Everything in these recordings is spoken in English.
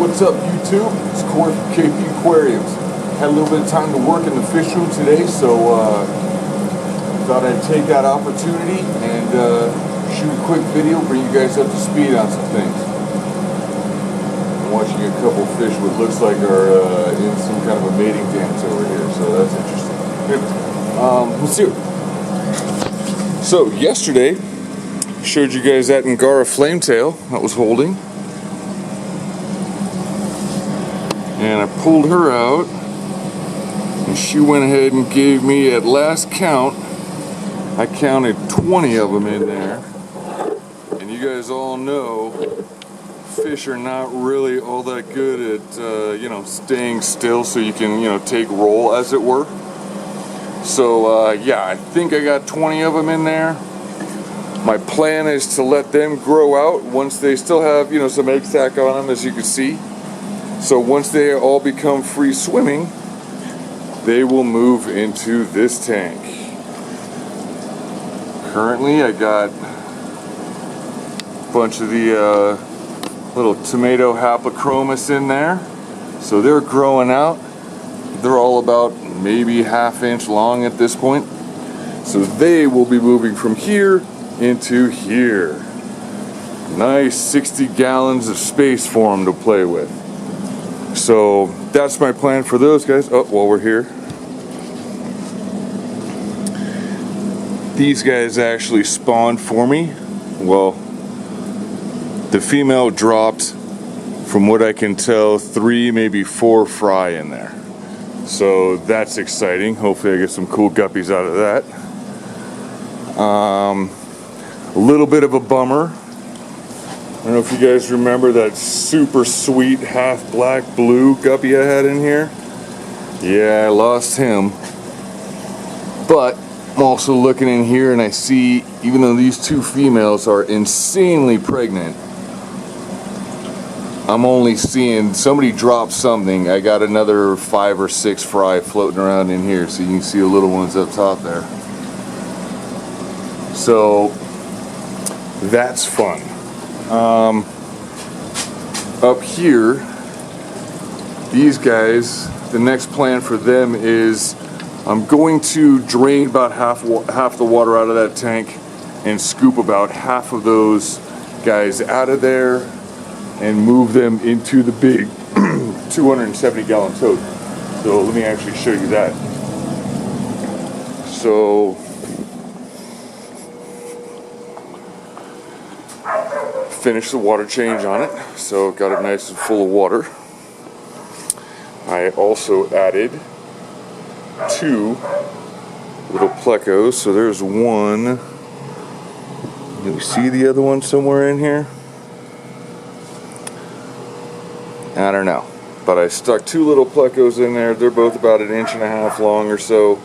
What's up, YouTube? It's Corey from KP Aquariums. Had a little bit of time to work in the fish room today, so thought I'd take that opportunity and shoot a quick video, bring you guys up to speed on some things. I'm watching a couple fish what looks like are in some kind of a mating dance over here, so that's interesting. Let's see. So yesterday, showed you guys that Angara flametail that was holding. And I pulled her out, and she went ahead and gave me, at last count, I counted 20 of them in there. And you guys all know fish are not really all that good at, staying still so you can, take roll, as it were. So, yeah, I think I got 20 of them in there. My plan is to let them grow out once they still have, some egg sac on them, as you can see. So once they all become free swimming, they will move into this tank. Currently, I got a bunch of the little tomato haplochromis in there. So they're growing out. They're all about maybe ½ inch long at this point. So they will be moving from here into here. Nice 60 gallons of space for them to play with. So that's my plan for those guys. Oh, while we're here, these guys actually spawned for me. Well, the female dropped, from what I can tell, 3, maybe 4 fry in there. So that's exciting. Hopefully I get some cool guppies out of that. A little bit of a bummer. I don't know if you guys remember that super sweet half black blue guppy I had in here. Yeah, I lost him. But I'm also looking in here and I see, even though these 2 females are insanely pregnant, I'm only seeing somebody drop something. I got another 5 or 6 fry floating around in here, so you can see the little ones up top there. So that's fun. Up here, these guys, the next plan for them is I'm going to drain about half the water out of that tank and scoop about half of those guys out of there and move them into the big 270 gallon tote. So let me actually show you that. So finished the water change on it, so got it nice and full of water. I also added 2 little plecos, so there's one. Do you see the other one somewhere in here? I don't know, but I stuck 2 little plecos in there. They're both about 1.5 inches long or so.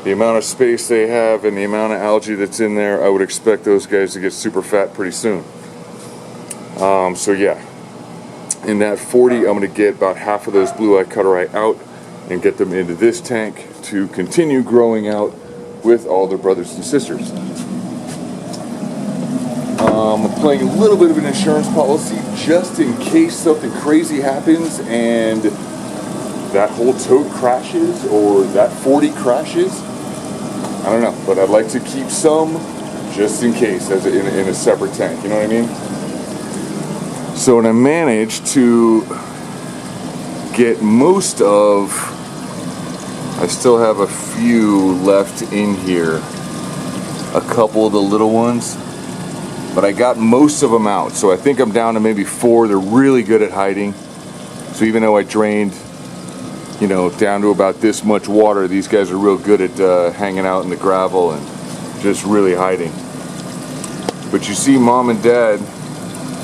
The amount of space they have and the amount of algae that's in there, I would expect those guys to get super fat pretty soon. So yeah, in that 40, I'm going to get about half of those blue-eye cutter-eye out and get them into this tank to continue growing out with all their brothers and sisters. I'm playing a little bit of an insurance policy just in case something crazy happens and that whole tote crashes or that 40 crashes. I don't know, but I'd like to keep some just in case as in a separate tank, you know what I mean? So when I managed to get most of, I still have a few left in here, a couple of the little ones, but I got most of them out. So I think I'm down to maybe 4. They're really good at hiding. So even though I drained, down to about this much water, these guys are real good at hanging out in the gravel and just really hiding. But you see Mom and Dad,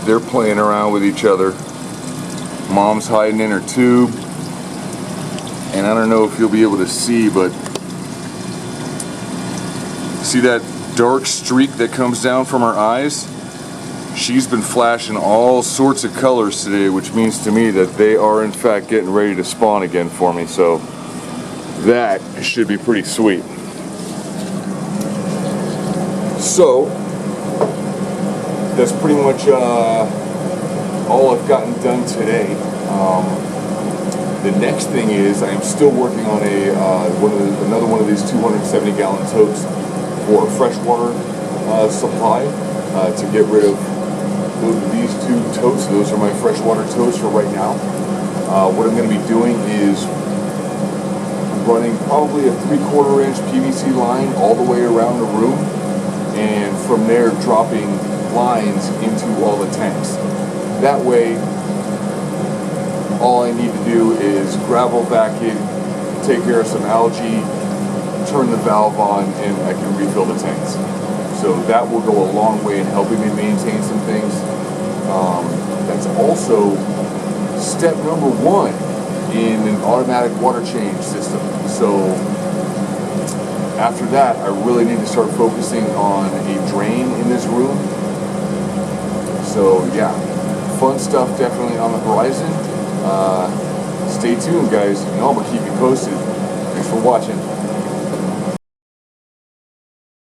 they're playing around with each other. Mom's hiding in her tube. And I don't know if you'll be able to see, but see that dark streak that comes down from her eyes? She's been flashing all sorts of colors today, which means to me that they are in fact getting ready to spawn again for me. So that should be pretty sweet. So that's pretty much all I've gotten done today. The next thing is I am still working on another one of these 270-gallon totes for freshwater supply to get rid of these two totes. Those are my freshwater totes for right now. What I'm going to be doing is running probably a 3/4 inch PVC line all the way around the room, and from there dropping lines into all the tanks. That way, all I need to do is gravel vac it, take care of some algae, turn the valve on, and I can refill the tanks. So that will go a long way in helping me maintain some things. That's also step number 1 in an automatic water change system. So after that, I really need to start focusing on a drain in this room. So yeah, fun stuff definitely on the horizon. Stay tuned, guys. You know I'm gonna keep you posted. Thanks for watching.